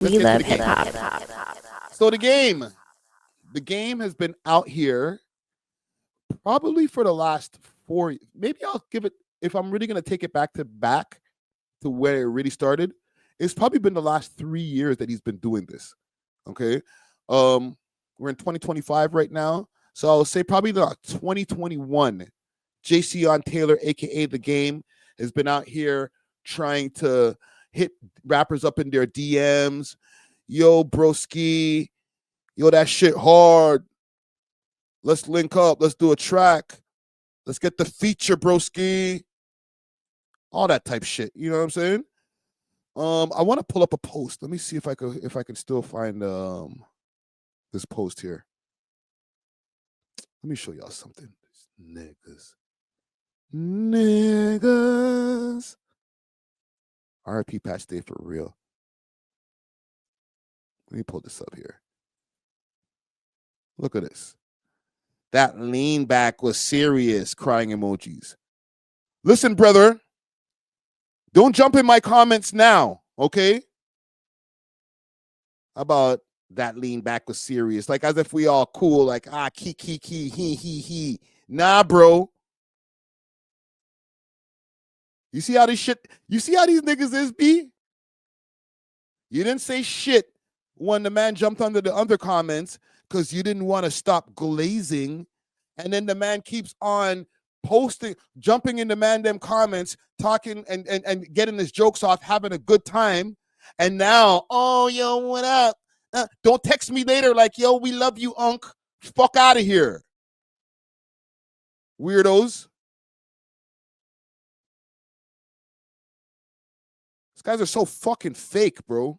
We love hip hop. So the game has been out here probably for the last 4. Maybe I'll give it, if I'm really going to take it back to where it really started. It's probably been the last 3 years that he's been doing this. Okay, we're in 2025 right now, so I'll say probably the 2021. JC Taylor, aka The Game, has been out here trying to hit rappers up in their DMs. Yo, broski, yo, that shit hard. Let's link up. Let's do a track. Let's get the feature, broski. All that type shit. You know what I'm saying? I want to pull up a post. Let me see if I can still find this post here. Let me show y'all something. Niggas. RIP Patch Day for real. Let me pull this up here. Look at this. That lean back was serious, crying emojis. Listen, brother. Don't jump in my comments now, okay? About that lean back was serious. Like as if we all cool, like, he. Nah, bro. You see how these niggas is, B? You didn't say shit when the man jumped under the under comments because you didn't want to stop glazing. And then the man keeps on posting, jumping in the man them comments, talking and getting his jokes off, having a good time. And now, oh, yo, what up? Don't text me later like, yo, we love you, unk. Fuck out of here. Weirdos. These guys are so fucking fake, bro.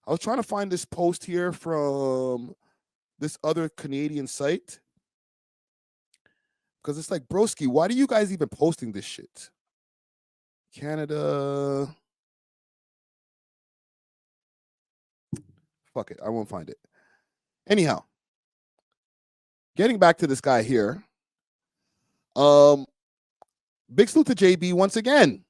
I was trying to find this post here from this other Canadian site. Because it's like, broski, why do you guys even posting this shit? Canada. Fuck it. I won't find it. Anyhow, getting back to this guy here. Big salute to JB once again.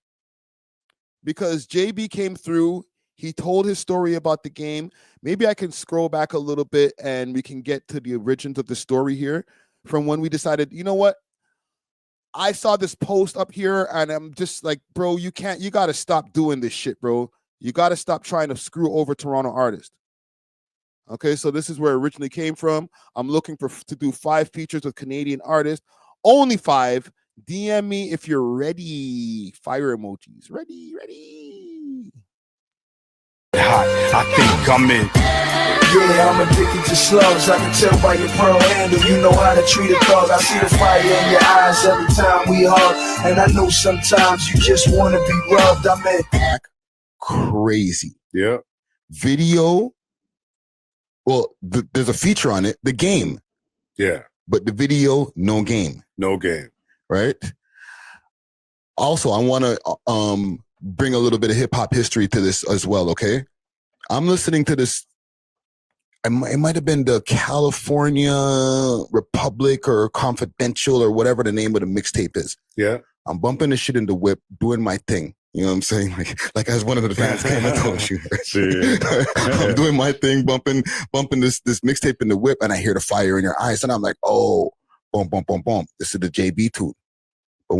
Because JB came through. He told his story about the game. Maybe I can scroll back a little bit and we can get to the origins of the story here from when we decided, you know what? I saw this post up here and I'm just like, bro, you got to stop doing this shit, bro. You got to stop trying to screw over Toronto artists. Okay, so this is where it originally came from. I'm looking to do 5 features with Canadian artists. Only 5. DM me if you're ready. Fire emojis. Ready. Hot, I think I'm in. Yeah, I'm addicted to slugs. I can tell by your pearl handle. You know how to treat a thug. I see the fire in your eyes every time we hug. And I know sometimes you just want to be rubbed. I'm in. Crazy. Yeah. Video. Well, there's a feature on it. The game. Yeah. But the video, no game. No game. Right? Also, I want to bring a little bit of hip-hop history to this as well, okay? I'm listening to this. It might have been the California Republic or Confidential or whatever the name of the mixtape is. Yeah. I'm bumping this shit in the whip, doing my thing. You know what I'm saying? Like as one of the fans came and told you. I'm doing my thing, bumping this mixtape in the whip, and I hear the fire in your eyes, and I'm like, oh, boom, boom, boom, boom. This is the JB tune. But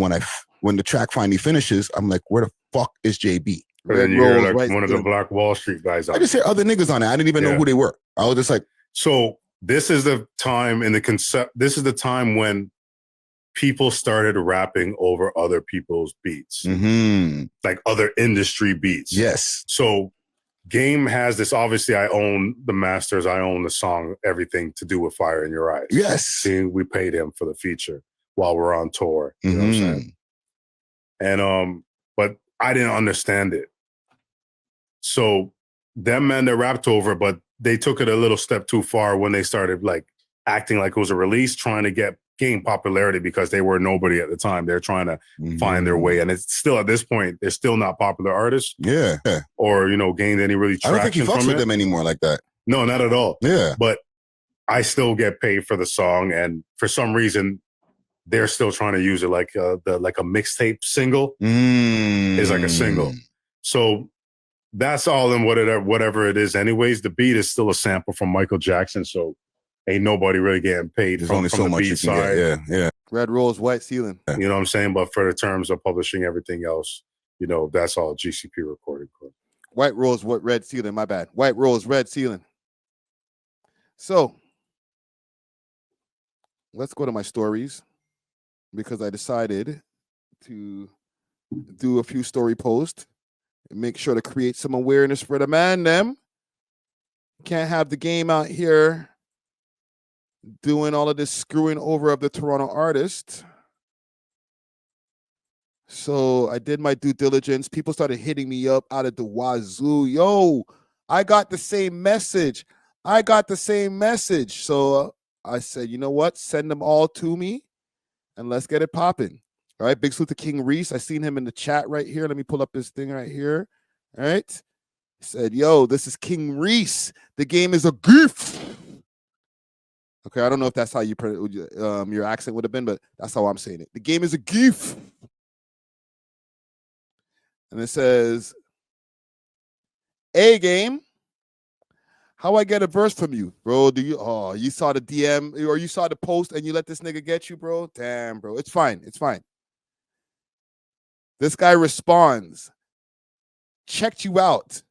when the track finally finishes, I'm like, where the fuck is JB? Red you rolls, hear like one of the Black Wall Street guys. I just hear other niggas on it. I didn't even know who they were. I was just like, so this is the time in the concept. This is the time when people started rapping over other people's beats, like other industry beats. Yes. So Game has this. Obviously, I own the masters. I own the song. Everything to do with Fire in Your Eyes. Yes. See, we paid him for the feature while we're on tour. You know what I'm saying? And but I didn't understand it. So them men that rapped over, but they took it a little step too far when they started like acting like it was a release, trying to gain popularity because they were nobody at the time. They're trying to find their way. And it's still at this point, they're still not popular artists. Yeah. Or, gained any really traction. I don't think he fucks with them anymore like that. No, not at all. Yeah. But I still get paid for the song. And for some reason, they're still trying to use it like a mixtape single is like a single. So that's all in whatever it is. Anyways, the beat is still a sample from Michael Jackson, so ain't nobody really getting paid There's from only so the much beat you can side. get. Yeah. Red Rose, White Ceiling. You know what I'm saying? But for the terms of publishing everything else, you know, that's all GCP recorded. White Rose, what Red Ceiling? My bad. White Rose, Red Ceiling. So let's go to my stories because I decided to do a few story posts and make sure to create some awareness for the man. Them can't have the game out here doing all of this screwing over of the Toronto artist. So I did my due diligence. People started hitting me up out of the wazoo. Yo, I got the same message. So I said, you know what? Send them all to me and let's get it popping. All right. Big salute to King Reese. I seen him in the chat right here. Let me pull up his thing right here. All right. He said, yo, this is King Reese. The game is a gift. Okay. I don't know if that's how you your accent would have been, but that's how I'm saying it. The game is a gift. And it says, A game. How I get a verse from you, bro? You saw the DM or you saw the post and you let this nigga get you, bro? Damn, bro. It's fine. This guy responds, checked you out.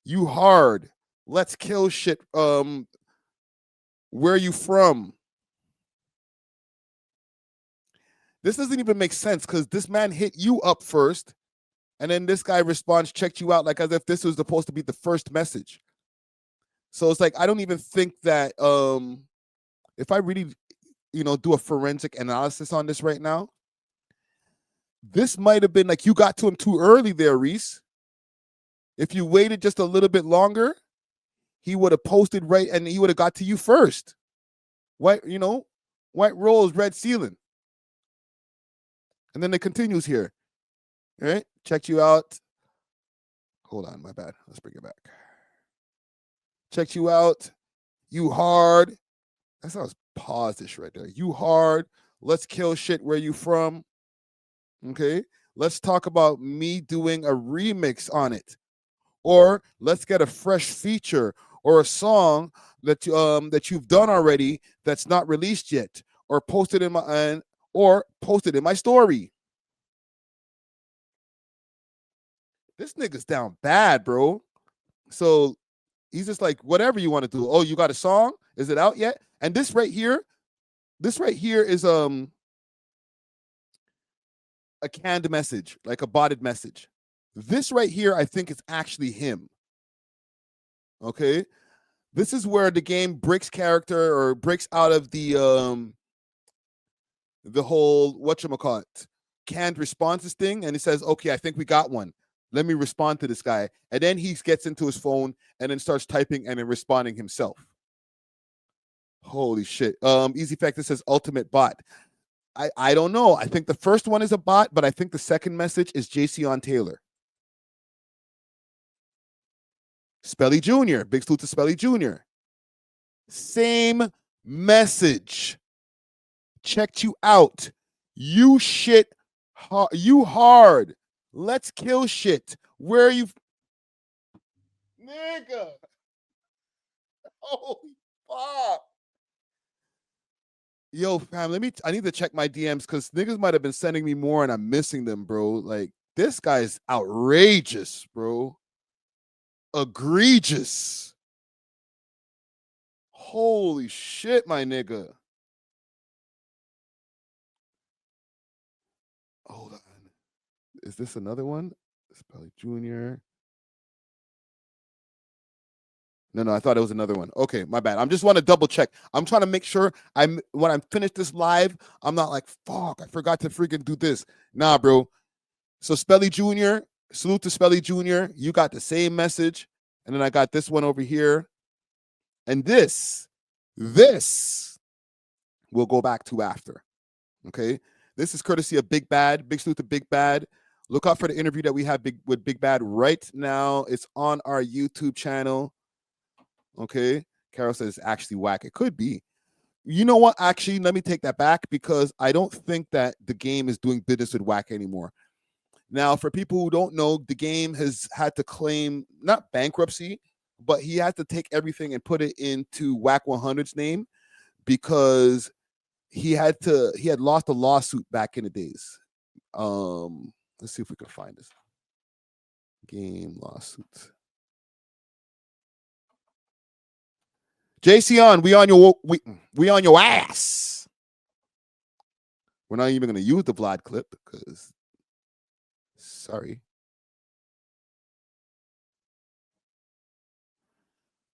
You hard. Let's kill shit. Where you from? This doesn't even make sense because this man hit you up first. And then this guy responds, checked you out, like as if this was supposed to be the first message. So it's like, I don't even think that if I really, do a forensic analysis on this right now, this might have been like you got to him too early there, Reese. If you waited just a little bit longer, he would have posted right and he would have got to you first. White Rose, Red Ceiling. And then it continues here. All right, checked you out. Hold on, my bad. Let's bring it back. Checked you out. You hard. That's how I was pause this right there. You hard. Let's kill shit. Where you from? Okay. Let's talk about me doing a remix on it. Or let's get a fresh feature or a song that you've done already that's not released yet, or posted in my story. This nigga's down bad, bro. So he's just like, whatever you want to do. Oh, you got a song? Is it out yet? And this right here is a canned message, like a botted message. This right here, I think is actually him. Okay. This is where the game breaks character or breaks out of the whole whatchamacallit canned responses thing, and it says, okay, I think we got one. Let me respond to this guy. And then he gets into his phone and then starts typing and then responding himself. Holy shit. Easy Factor says ultimate bot. I don't know. I think the first one is a bot, but I think the second message is JC on Taylor. Spelly Jr. Big salute to Spelly Jr. Same message. Checked you out. You shit. You hard. Let's kill shit. Where are you? Nigga. Holy fuck. Yo, fam, I need to check my DMs because niggas might have been sending me more and I'm missing them, bro. Like, this guy's outrageous, bro. Egregious. Holy shit, my nigga. Hold on. Is this another one? Spelly Jr. No, I thought it was another one. Okay, my bad. I just want to double check. I'm trying to make sure when I'm finished this live, I'm not like, fuck, I forgot to freaking do this. Nah, bro. So Spelly Jr., salute to Spelly Jr. You got the same message. And then I got this one over here. And this we'll go back to after. Okay? This is courtesy of Big Bad. Big salute to Big Bad. Look out for the interview that we have with Big Bad right now. It's on our YouTube channel. Okay. Carol says it's actually whack. It could be. You know what? Actually, let me take that back because I don't think that the game is doing business with whack anymore. Now, for people who don't know, the game has had to claim not bankruptcy, but he had to take everything and put it into Whack 100's name because he had lost a lawsuit back in the days. Let's see if we can find this game lawsuit. JC on, we on your ass. We're not even gonna use the Vlad clip because sorry.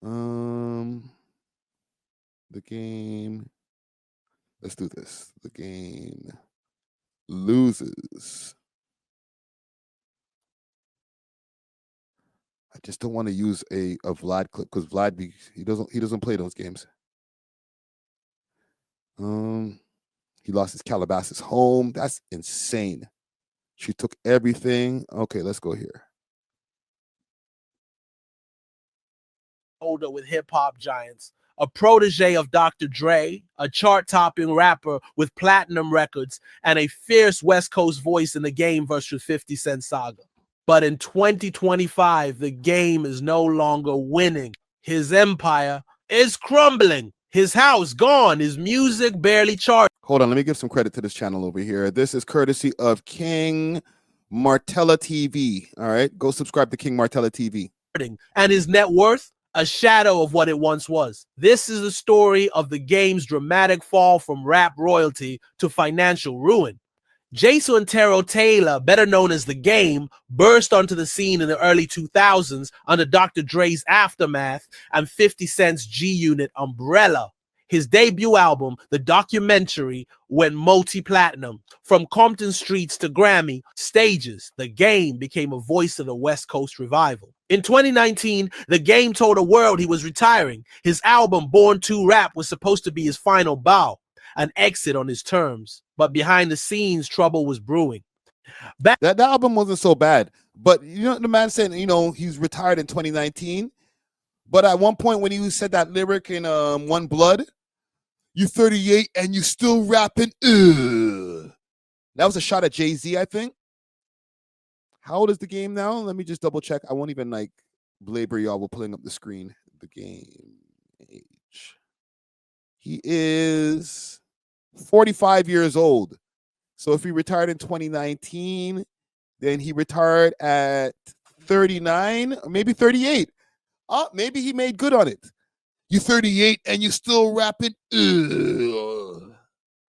The game. Let's do this. The game loses. I just don't want to use a Vlad clip because Vlad he doesn't play those games. He lost his Calabasas home. That's insane. She took everything. Okay, let's go here. Older with hip hop giants, a protege of Dr. Dre, a chart-topping rapper with platinum records, and a fierce West Coast voice in the Game versus 50 Cent saga. But in 2025, the Game is no longer winning. His empire is crumbling. His house gone. His music barely charted. Hold on, let me give some credit to this channel over here. This is courtesy of King Martella TV. All right, go subscribe to King Martella TV. And his net worth, a shadow of what it once was. This is the story of the Game's dramatic fall from rap royalty to financial ruin. Jason Terrell Taylor, better known as The Game, burst onto the scene in the early 2000s under Dr. Dre's Aftermath and 50 Cent's G-Unit umbrella. His debut album, The Documentary, went multi-platinum. From Compton Streets to Grammy stages, The Game became a voice of the West Coast revival. In 2019, The Game told the world he was retiring. His album, Born to Rap, was supposed to be his final bow, an exit on his terms. But behind the scenes, trouble was brewing. That album wasn't so bad. But you know, the man said, he's retired in 2019. But at one point when he said that lyric in One Blood, you 38 and you still rapping. Ugh. That was a shot at Jay-Z, I think. How old is The Game now? Let me just double check. I won't even belabor y'all with pulling up the screen. The Game age. He is 45 years old. So if he retired in 2019, then he retired at 39 or maybe 38. Maybe he made good on it. You 38 and you still rapping. Ugh.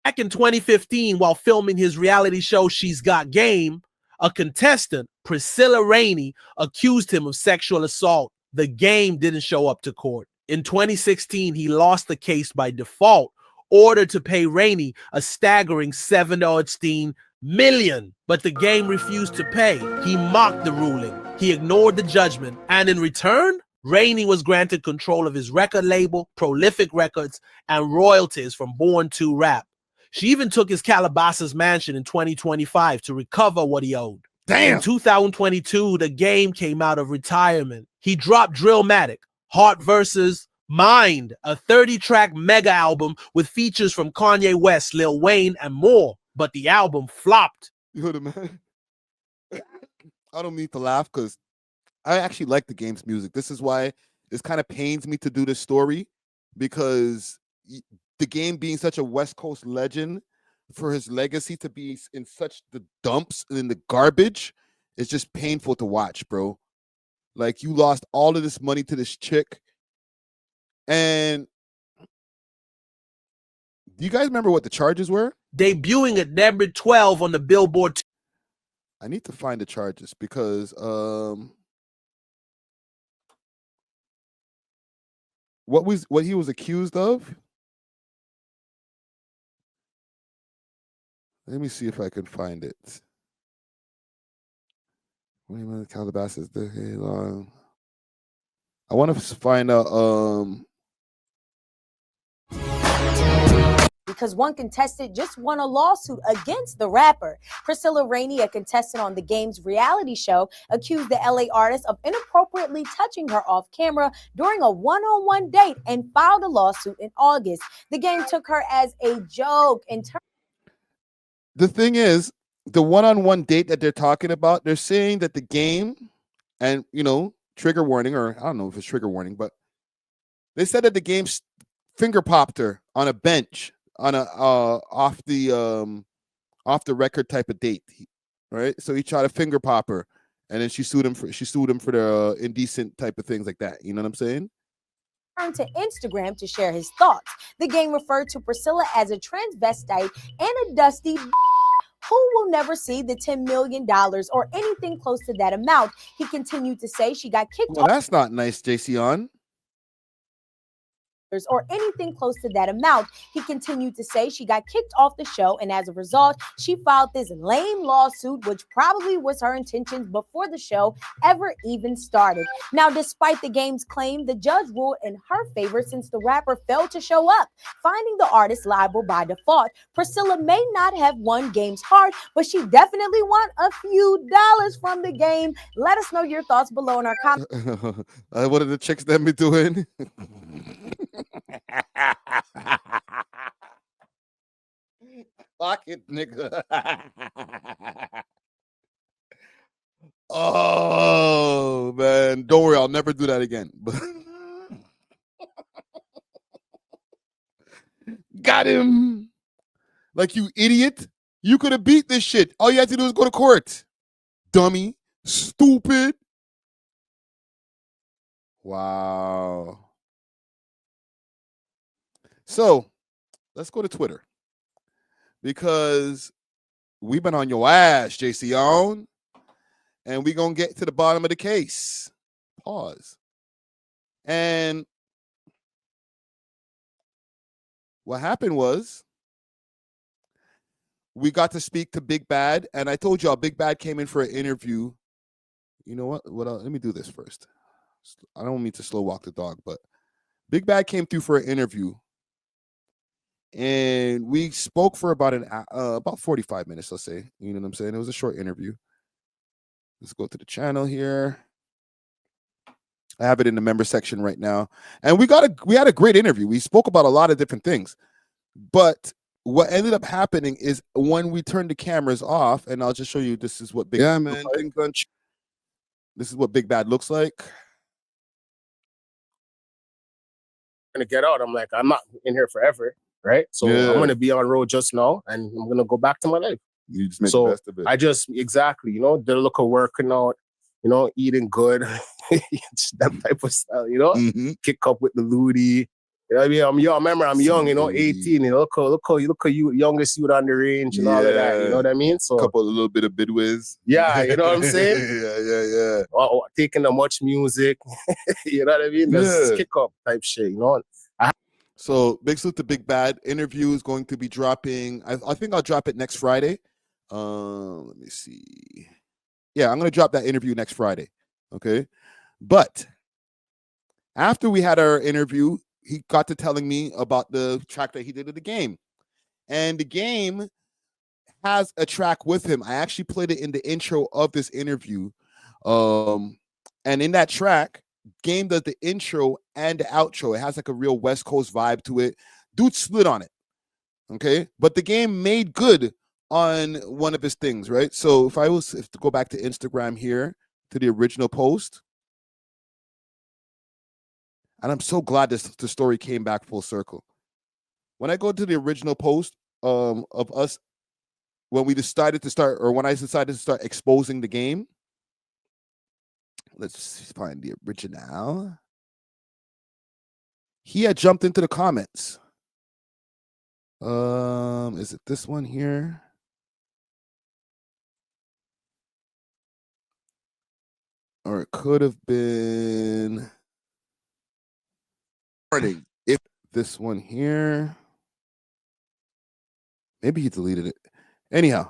Back in 2015, while filming his reality show She's Got Game, a contestant, Priscilla Rainey, accused him of sexual assault. The Game didn't show up to court. In 2016, he lost the case by default, ordered to pay Rainey a staggering $7 million, but The Game refused to pay. He mocked the ruling. He ignored the judgment, and in return, Rainey was granted control of his record label, Prolific Records, and royalties from Born to Rap. She even took his Calabasas mansion in 2025 to recover what he owed. Damn. In 2022, The Game came out of retirement. He dropped Drillmatic, Heart vs. Mind, a 30-track mega album with features from Kanye West, Lil Wayne, and more. But the album flopped. You heard it, man. I don't mean to laugh because I actually like The Game's music. This is why this kind of pains me to do this story, because The Game being such a West Coast legend, for his legacy to be in such the dumps and in the garbage, it's just painful to watch, bro. Like, you lost all of this money to this chick. And do you guys remember what the charges were? Debuting at number 12 on the Billboard. I need to find the charges because what he was accused of. Let me see if I can find it. Wait a minute, Calabasas. I want to find out. Because one contestant just won a lawsuit against the rapper. Priscilla Rainey, a contestant on The Game's reality show, accused the LA artist of inappropriately touching her off camera during a one-on-one date and filed a lawsuit in August. The Game took her as a joke. The thing is, the one-on-one date that they're talking about, they're saying that the game, and trigger warning, or I don't know if it's trigger warning, but they said that the game finger popped her on a bench on a off the record type of date, right? So he tried to finger pop her, and then she sued him for the indecent type of things like that. You know what I'm saying? Turned to Instagram to share his thoughts. The game referred to Priscilla as a transvestite and a dusty who will never see the $10 million or anything close to that amount. He continued to say she got kicked Well, that's not nice, JC on. or anything close to that amount. He continued to say she got kicked off the show, and as a result, she filed this lame lawsuit, which probably was her intentions before the show ever even started. Now, despite the game's claim, the judge ruled in her favor since the rapper failed to show up, finding the artist liable by default. Priscilla may not have won Game's heart, but she definitely won a few dollars from the game. Let us know your thoughts below in our comments. What are the chicks that be doing? Fuck it, nigga. Oh man, don't worry, I'll never do that again. Got him. Like, you idiot. You could have beat this shit. All you had to do is go to court. Dummy. Stupid. Wow. So, let's go to Twitter. Because we've been on your ass, JC on. And we're going to get to the bottom of the case. Pause. And what happened was, we got to speak to Big Bad, and I told y'all Big Bad came in for an interview. You know what? Let me do this first. I don't mean to slow walk the dog, but Big Bad came through for an interview, and we spoke for about 45 minutes, let's say. You know what I'm saying? It was a short interview. Let's go to the channel here. I have it in the member section right now, and we had a great interview. We spoke about a lot of different things, but what ended up happening is when we turned the cameras off, and I'll just show you, this is what Big Bad looks like. This is what Big Bad looks like. Gonna get out. I'm like, I'm not in here forever, right? So I'm gonna be on road just now, and I'm gonna go back to my life. You just make the best of it. I just did a look of working out, eating good, that type of style, kick up with the Ludi. You know what I mean? I'm young. Remember, I'm young, 18. Look how you youngest youth on the range and all of that. You know what I mean? So a little bit of bidwiz. Yeah, you know what I'm saying? yeah. Taking the much music. You know what I mean? Just kick up type shit, So big salute to Big Bad. Interview is going to be dropping. I think I'll drop it next Friday. Let me see. Yeah, I'm going to drop that interview next Friday. Okay. But after we had our interview, he got to telling me about the track that he did at the game. And the game has a track with him. I actually played it in the intro of this interview. And in that track, Game does the intro and the outro. It has like a real West Coast vibe to it. Dude slid on it. Okay. But the game made good on one of his things, right? So if to go back to Instagram here to the original post, and I'm so glad the story came back full circle. When I go to the original post of us, when I decided to start exposing the game, let's find the original. He had jumped into the comments. Is it this one here? Or it could have been if this one here. Maybe he deleted it. Anyhow,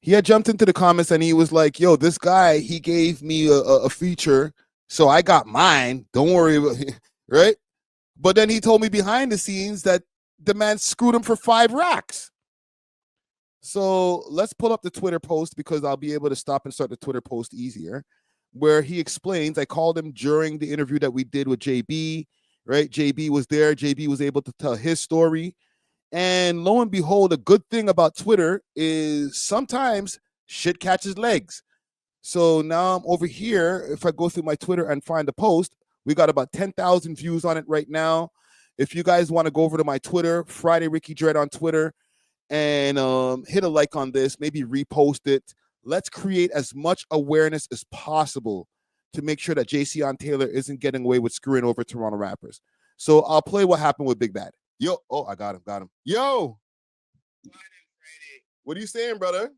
he had jumped into the comments and he was like, yo, this guy, he gave me a feature, so I got mine. Don't worry about it, right? But then he told me behind the scenes that the man screwed him for 5 racks. So let's pull up the Twitter post because I'll be able to stop and start the Twitter post easier, where he explains, I called him during the interview that we did with JB, right? JB was there. JB was able to tell his story. And lo and behold, a good thing about Twitter is sometimes shit catches legs. So now I'm over here. If I go through my Twitter and find a post, we got about 10,000 views on it right now. If you guys want to go over to my Twitter, Friday Ricky Dread on Twitter, and hit a like on this, maybe repost it. Let's create as much awareness as possible to make sure that JC Taylor isn't getting away with screwing over Toronto rappers. So I'll play what happened with Big Bad. Yo, oh, I got him. Yo, what are you saying, brother?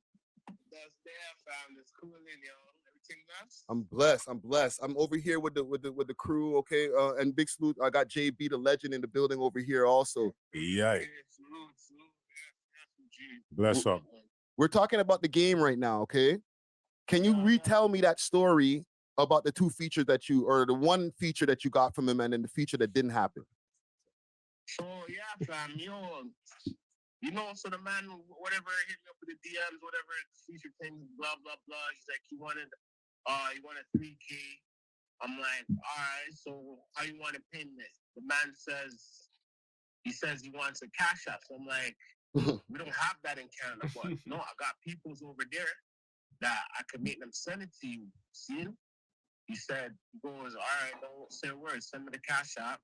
I'm blessed. I'm over here with the crew, okay? And big salute. I got JB the legend in the building over here also. Yeah. Bless up. We're talking about the game right now, okay? Can you retell me that story about the two features that you, or the one feature that you got from him and then the feature that didn't happen? So yeah, fam, so the man, whatever, hit me up with the DMs, whatever feature thing, blah blah blah. He's like, he wanted 3K. I'm like, all right, so how you want to pin this? The man says he wants a cash app. So I'm like, we don't have that in Canada, but no, I got peoples over there that I could make them send it to you. See? He said, he goes, all right, don't say a word, send me the cash app.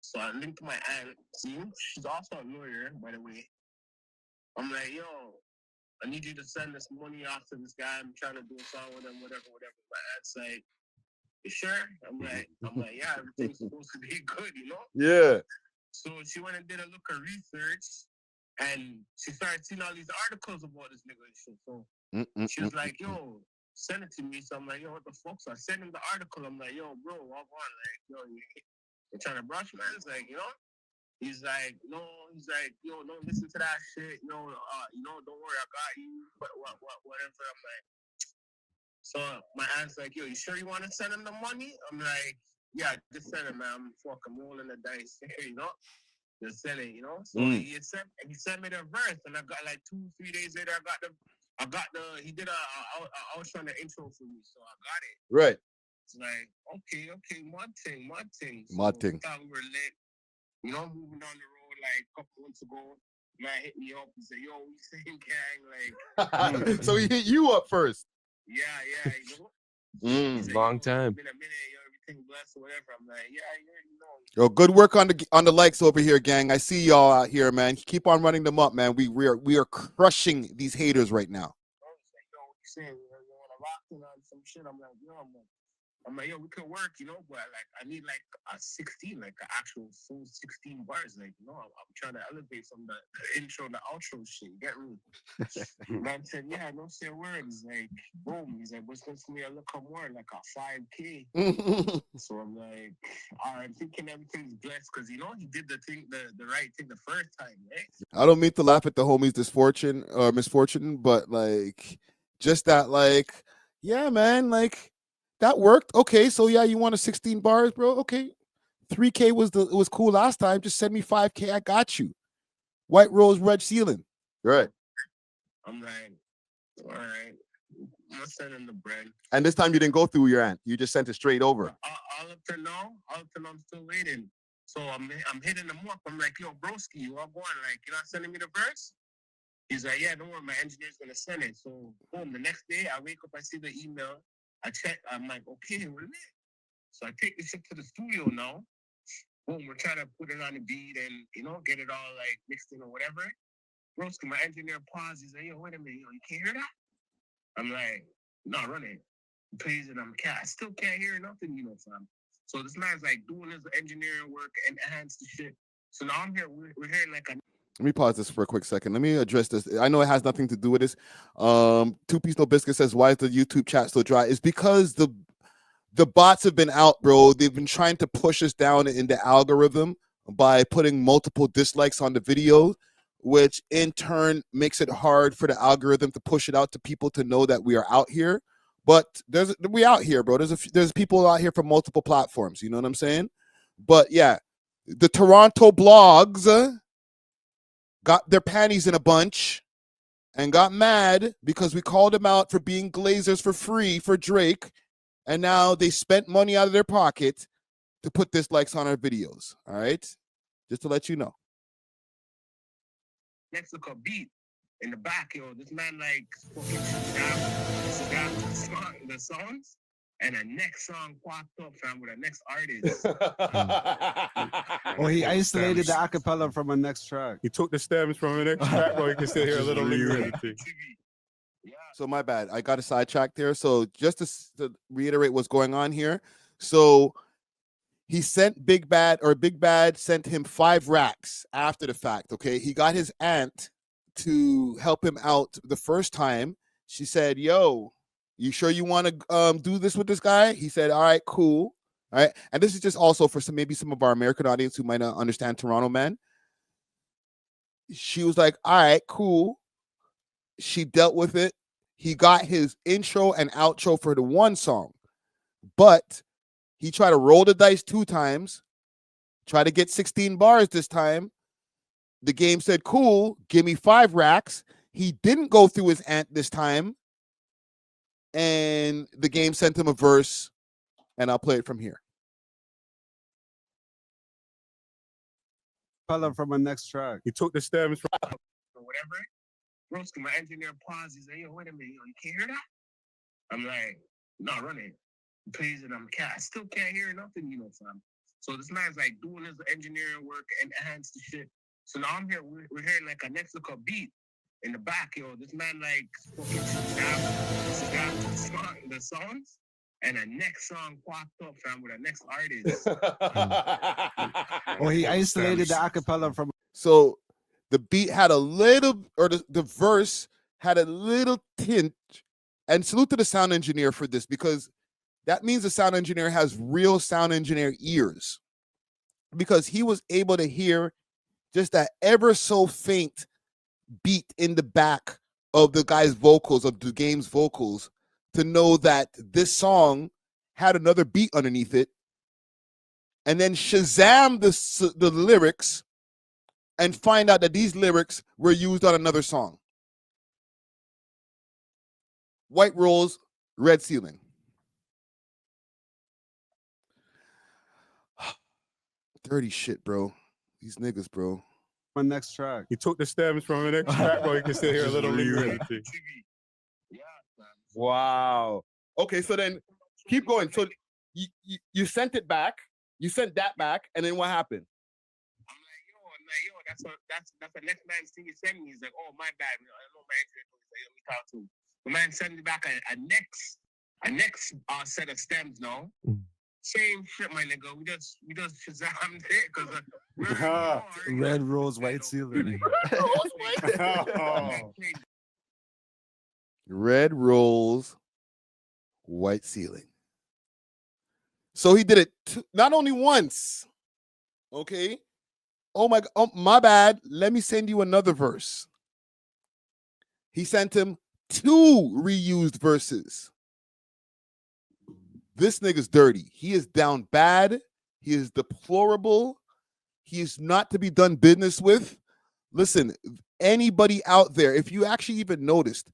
So I linked my aunt. See? She's also a lawyer, by the way. I'm like, yo, I need you to send this money off to this guy. I'm trying to do a song with him, whatever. My aunt's like, you sure? I'm like, yeah, everything's supposed to be good, Yeah. So she went and did a look of research, and she started seeing all these articles about this nigga and shit. So she was like, yo, send it to me. So I'm like, yo, what the fuck? So I sent him the article. I'm like, yo, bro, walk on. Like, yo, you're trying to brush, man. It's like, He's like, no. He's like, yo, don't listen to that shit. Don't worry, I got you. Whatever. I'm like, so my aunt's like, yo, you sure you want to send him the money? I'm like, yeah, just send him, man. I'm fucking rolling the dice here, Just send it, So he sent me the verse, and I got like 2-3 days later, he did a outro and the intro for me, so I got it. Right. It's like, okay, my thing. My thing. Thought we were lit. Moving down the road like a couple months ago, man hit me up and said, yo, we same gang, like. So he hit you up first. Yeah, Long time. Been a minute, everything blessed or whatever. I'm like, yeah, Yo, good work on the likes over here, gang. I see y'all out here, man. Keep on running them up, man. We are crushing these haters right now. Yo, what you saying? You want to rock on some shit? I'm like, yo, we could work, but like I need like a 16, like an actual full 16 bars. Like, I'm trying to elevate from the intro and the outro shit. You get me? Man said, yeah, don't say a word. He's like, boom. He's like, what's going to me a little more, like a 5K. So I'm like, all right, I'm thinking everything's blessed because he did the right thing the first time, right? I don't mean to laugh at the homies' misfortune, but like just that, like, yeah, man, like. That worked. Okay, so yeah, you want a 16 bars, bro? Okay. 3K was cool last time. Just send me 5K. I got you. White rose, red ceiling. Right. I'm like, all right. I'm sending the bread. And this time you didn't go through your aunt. You just sent it straight over. All up to now, I'm still waiting. So I'm hitting him up. I'm like, yo, broski, you all going? Like, you're not sending me the verse? He's like, yeah, don't worry, my engineer's gonna send it. So boom, the next day I wake up, I see the email. I check, I'm like, okay, we're lit. So I take this shit to the studio now. Boom, we're trying to put it on the beat and, get it all like mixed in or whatever. Broski, my engineer pauses. He's like, yo, wait a minute, you can't hear that? I'm like, no, run it. He plays it, I still can't hear nothing, fam. So this man's like doing his engineering work and enhance the shit. So now I'm here, we're hearing like a. Let me pause this for a quick second. Let me address this. I know it has nothing to do with this. Two Piece No Biscuit says, why is the YouTube chat so dry? It's because the bots have been out, bro. They've been trying to push us down in the algorithm by putting multiple dislikes on the video, which in turn makes it hard for the algorithm to push it out to people to know that we are out here. But we out here, bro. There's people out here from multiple platforms. You know what I'm saying? But yeah, the Toronto blogs got their panties in a bunch and got mad because we called them out for being glazers for free for Drake. And now they spent money out of their pocket to put dislikes on our videos. All right? Just to let you know. Mexico beat in the back, yo. This man like fucking Shazam the songs, and the next song popped up, fam, with the next artist. Oh, he isolated the acapella from a next track. He took the stems from the next track, bro. You can still hear a little lingering. So my bad. I got a sidetracked there. So just to reiterate what's going on here. So he sent Big Bad sent him 5 racks after the fact. Okay. He got his aunt to help him out the first time. She said, yo, you sure you want to do this with this guy? He said, all right, cool. All right. And this is just also for maybe some of our American audience who might not understand Toronto, man. She was like, all right, cool. She dealt with it. He got his intro and outro for the one song, but he tried to roll the dice 2 times, try to get 16 bars this time. The game said, cool, give me 5 racks. He didn't go through his aunt this time, and the game sent him a verse, and I'll play it from here. Acapella from a next track. He took the stems from Or whatever. Broski, my engineer pauses. He's like, yo, wait a minute, yo, you can't hear that? I'm like, no, run it. Please, and I still can't hear nothing, you know, fam. So this man's like doing his engineering work and enhance the shit. So now I'm here, we're hearing like a Mexico beat in the back, yo. This man like fucking Shazam the songs, and the next song popped up, fam, with the next artist. Oh, he isolated the acapella from. So the beat had a little, or the verse had a little tint, and salute to the sound engineer for this, because that means the sound engineer has real sound engineer ears, because he was able to hear just that ever so faint beat in the back of the guy's vocals, of the game's vocals, to know that this song had another beat underneath it, and then Shazam the lyrics and find out that these lyrics were used on another song. White Rose, Red Ceiling. Dirty shit, bro. These niggas, bro. My next track. He took the stems from the next track, bro. You can still hear a little lingering. Wow. Okay, so then keep going. So you sent it back. You sent that back, and then what happened? I'm like, yo, that's the next man's thing he sent me. He's like, oh, my bad. I know my engineer told me, let me talk to him. The man sent me back a next set of stems now. Same shit, my nigga. We just Shazammed it because Red Rose, White Ceiling. Red Rose, White Ceiling. So he did it not only once. Okay. Oh my bad. Let me send you another verse. He sent him 2 reused verses. This nigga's dirty. He is down bad. He is deplorable. He is not to be done business with. Listen, anybody out there, if you actually even noticed,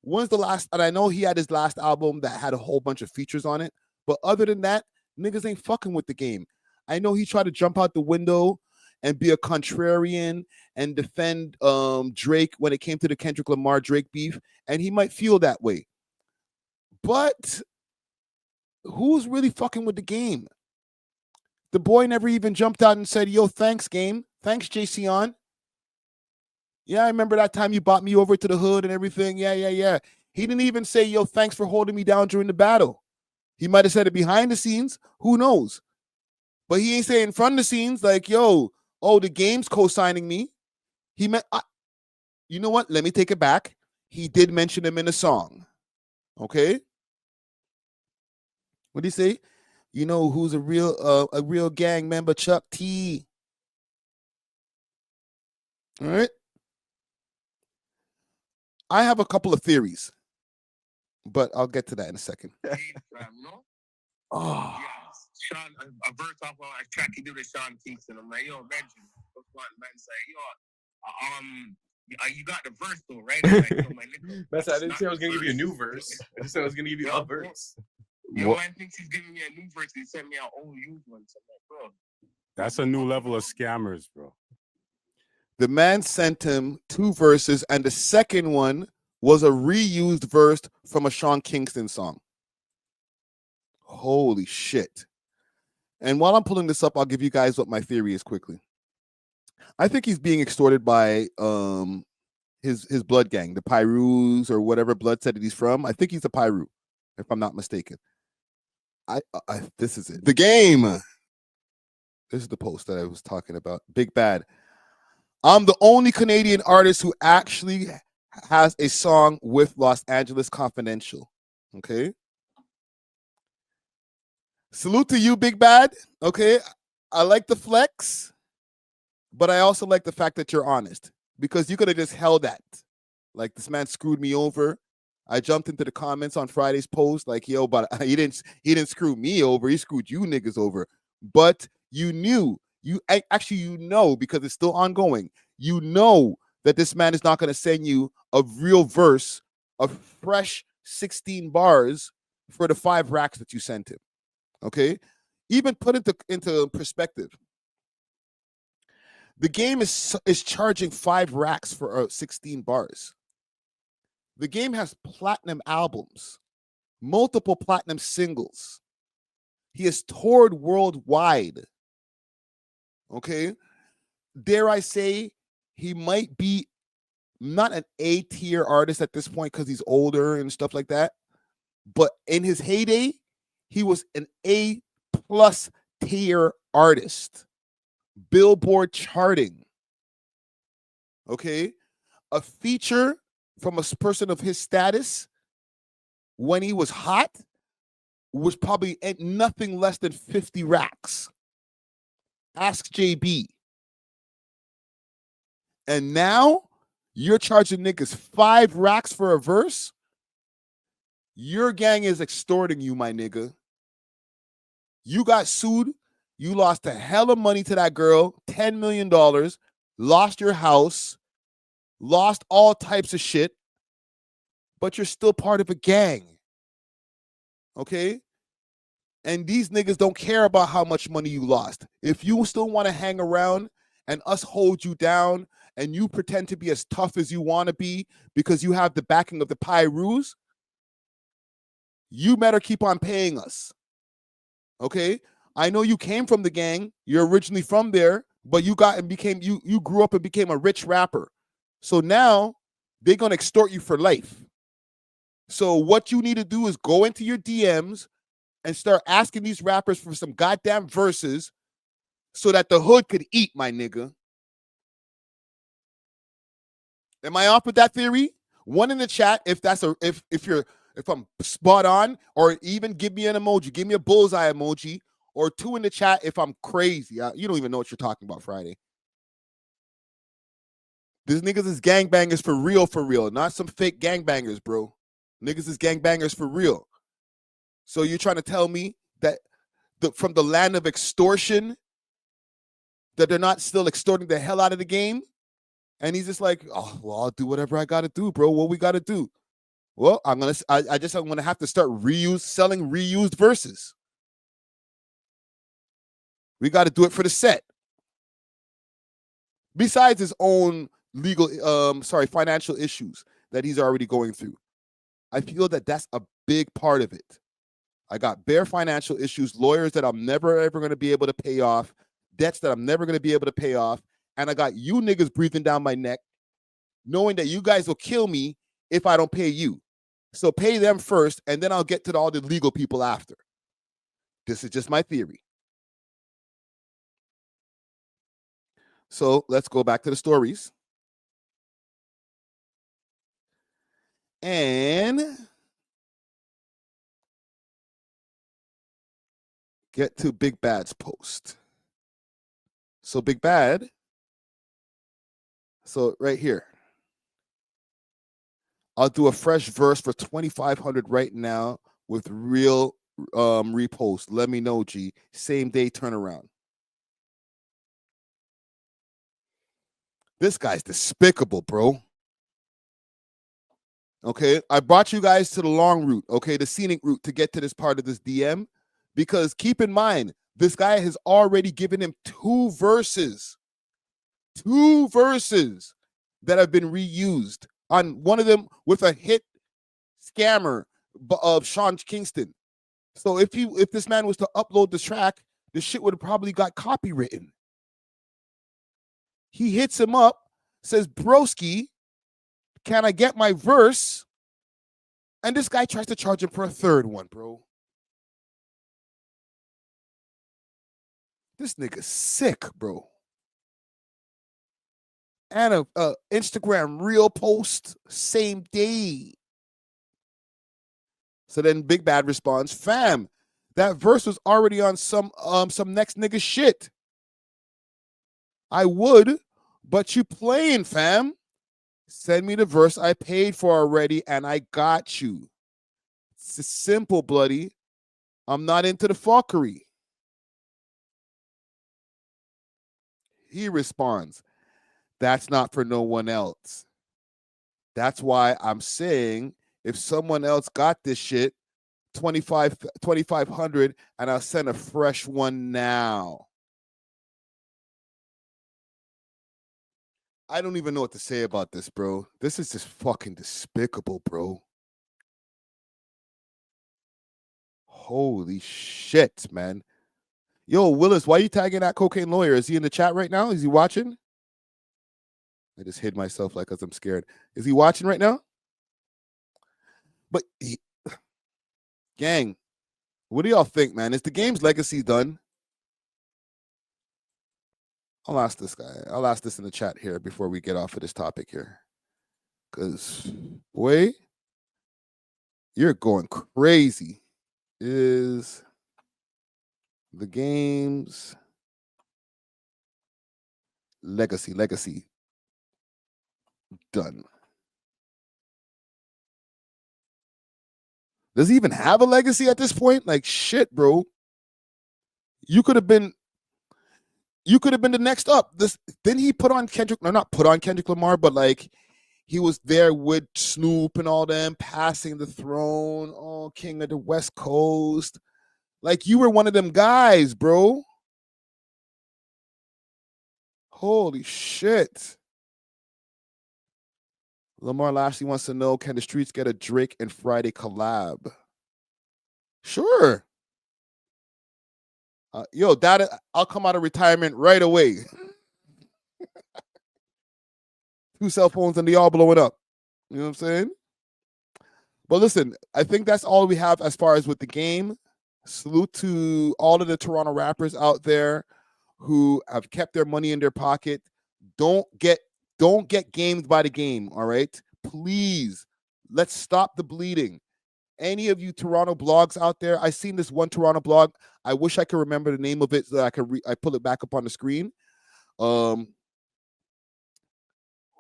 when's the last, and I know he had his last album that had a whole bunch of features on it, but other than that, niggas ain't fucking with the game. I know he tried to jump out the window and be a contrarian and defend Drake when it came to the Kendrick Lamar Drake beef, and he might feel that way. But who's really fucking with the game? The boy never even jumped out and said, yo, thanks, game. Thanks, JC. Yeah, I remember that time you brought me over to the hood and everything. Yeah. He didn't even say, yo, thanks for holding me down during the battle. He might have said it behind the scenes. Who knows? But he ain't saying in front of the scenes like, yo, oh, the game's co-signing me. He meant, you know what? Let me take it back. He did mention him in a song. Okay? What did he say? You know who's a real gang member? Chuck T. All right. I have a couple of theories, but I'll get to that in a second. Oh. Yeah, Sean, a verse off of a track he did with Sean Kingston. I'm like, yo, Reggie, what's going on? Man, say, yo, you got the verse though, right? Like, yo, my nigga, I didn't say I was gonna give you a new verse. I just said I was gonna give you a verse. Yo, man thinks he's giving me a new verse. He sent me an old used one. So I'm like, bro, that's a new level of scammers, bro. The man sent him 2 verses, and the second one was a reused verse from a Sean Kingston song. Holy shit. And while I'm pulling this up, I'll give you guys what my theory is quickly. I think he's being extorted by his blood gang, the Pyrus or whatever blood set that he's from. I think he's a Pyru, if I'm not mistaken. This is it. The game. This is the post that I was talking about. Big Bad. I'm the only Canadian artist who actually has a song with Los Angeles Confidential. Okay. Salute to you, Big Bad. Okay. I like the flex, but I also like the fact that you're honest, because you could have just held that. Like, this man screwed me over. I jumped into the comments on Friday's post like, yo, but he didn't screw me over. He screwed you niggas over. But you knew, actually, you know, because it's still ongoing. You know that this man is not going to send you a real verse, a fresh 16 bars for the 5 racks that you sent him. Okay? Even put it into perspective. The game is charging 5 racks for 16 bars. The game has platinum albums, multiple platinum singles. He has toured worldwide. Okay? Dare I say, he might be not an A-tier artist at this point because he's older and stuff like that. But in his heyday, he was an A-plus tier artist. Billboard charting. Okay? A feature from a person of his status when he was hot was probably nothing less than 50 racks. Ask JB. And now you're charging niggas 5 racks for a verse. Your gang is extorting you, my nigga. You got sued. You lost a hell of money to that girl, $10 million, lost your house, lost all types of shit, but you're still part of a gang. Okay? And these niggas don't care about how much money you lost. If you still want to hang around and us hold you down and you pretend to be as tough as you want to be because you have the backing of the Pyrus, you better keep on paying us. Okay? I know you came from the gang. You're originally from there, but you grew up and became a rich rapper. So now they're going to extort you for life. So what you need to do is go into your DMs and start asking these rappers for some goddamn verses so that the hood could eat, my nigga. Am I off with that theory? One in the chat if I'm spot on, or even give me an emoji. Give me a bullseye emoji. Or 2 in the chat if I'm crazy. You don't even know what you're talking about, Friday. These niggas is gangbangers for real, not some fake gangbangers, bro. Niggas is gangbangers for real. So you're trying to tell me that from the land of extortion, that they're not still extorting the hell out of the game? And he's just like, oh, well, I'll do whatever I got to do, bro. What we got to do? Well, I'm going to have to start selling reused verses. We got to do it for the set. Besides his own financial issues that he's already going through. I feel that that's a big part of it. I got bare financial issues, lawyers that I'm never, ever going to be able to pay off, debts that I'm never going to be able to pay off, and I got you niggas breathing down my neck, knowing that you guys will kill me if I don't pay you. So pay them first, and then I'll get to all the legal people after. This is just my theory. So let's go back to the stories. And get to Big Bad's post. So Big Bad, so right here. I'll do a fresh verse for 2,500 right now with real repost. Let me know, G. Same day turnaround. This guy's despicable, bro. Okay, I brought you guys to the long route, okay, the scenic route to get to this part of this DM, because keep in mind, this guy has already given him 2 verses. 2 verses that have been reused. On one of them with a hit scammer of Sean Kingston. So if this man was to upload the track, the shit would have probably got copywritten. He hits him up, says, broski, can I get my verse? And this guy tries to charge him for a third one, bro. This nigga's sick, bro. And a Instagram reel post same day. So then Big Bad responds, fam, that verse was already on some next nigga shit. I would, but you playing, fam. Send me the verse I paid for already, and I got you. It's simple, bloody. I'm not into the fuckery. He responds, that's not for no one else. That's why I'm saying if someone else got this shit, 2,500, and I'll send a fresh one now. I don't even know what to say about this, bro. This is just fucking despicable, bro. Holy shit, man. Yo, Willis, why are you tagging that cocaine lawyer? Is he in the chat right now? Is he watching? I just hid myself like because I'm scared. Is he watching right now? But gang, what do y'all think, man? Is the game's legacy done? I'll ask this guy. I'll ask this in the chat here before we get off of this topic here. Because, boy, you're going crazy. Is the game's legacy done? Does he even have a legacy at this point? Like, shit, bro. You could have been the next up. Didn't he put on Kendrick? No, not put on Kendrick Lamar, but like he was there with Snoop and all them, passing the throne. Oh, King of the West Coast. Like you were one of them guys, bro. Holy shit. Lamar Lashley wants to know, can the streets get a Drake and Friday collab? Sure. Yo, Dad, I'll come out of retirement right away. 2 cell phones and they all blowing up. You know what I'm saying? But listen, I think that's all we have as far as with the game. Salute to all of the Toronto rappers out there who have kept their money in their pocket. Don't get gamed by the game, all right? Please, let's stop the bleeding. Any of you Toronto blogs out there, I seen this one Toronto blog. I wish I could remember the name of it so that I pull it back up on the screen. Let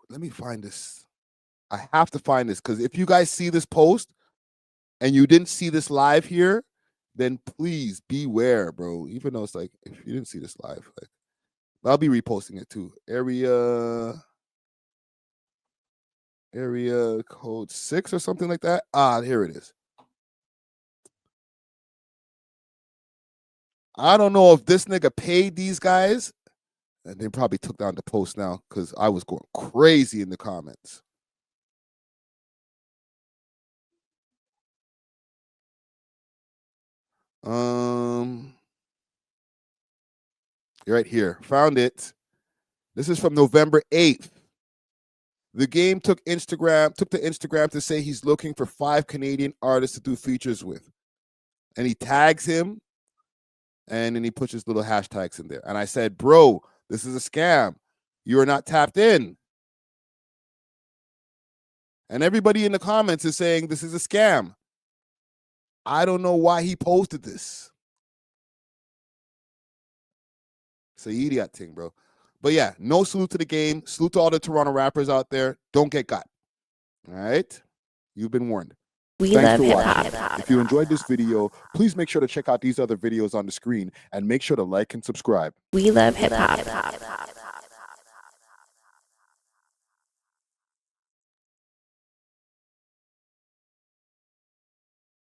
me find this. I have to find this because if you guys see this post and you didn't see this live here, then please beware, bro. Even though it's like, if you didn't see this live, like, I'll be reposting it too. Area code 6 or something like that. Here it is. I don't know if this nigga paid these guys, and they probably took down the post now because I was going crazy in the comments. Right here. Found it. This is from November 8th. The game took to Instagram to say he's looking for 5 Canadian artists to do features with. And he tags him, and then he puts his little hashtags in there. And I said, bro, this is a scam. You are not tapped in. And everybody in the comments is saying this is a scam. I don't know why he posted this. It's an idiot thing, bro. But yeah, no salute to the game. Salute to all the Toronto rappers out there. Don't get got. All right? You've been warned. Thanks for watching. If you enjoyed this video, please make sure to check out these other videos on the screen and make sure to like and subscribe. We love hip hop.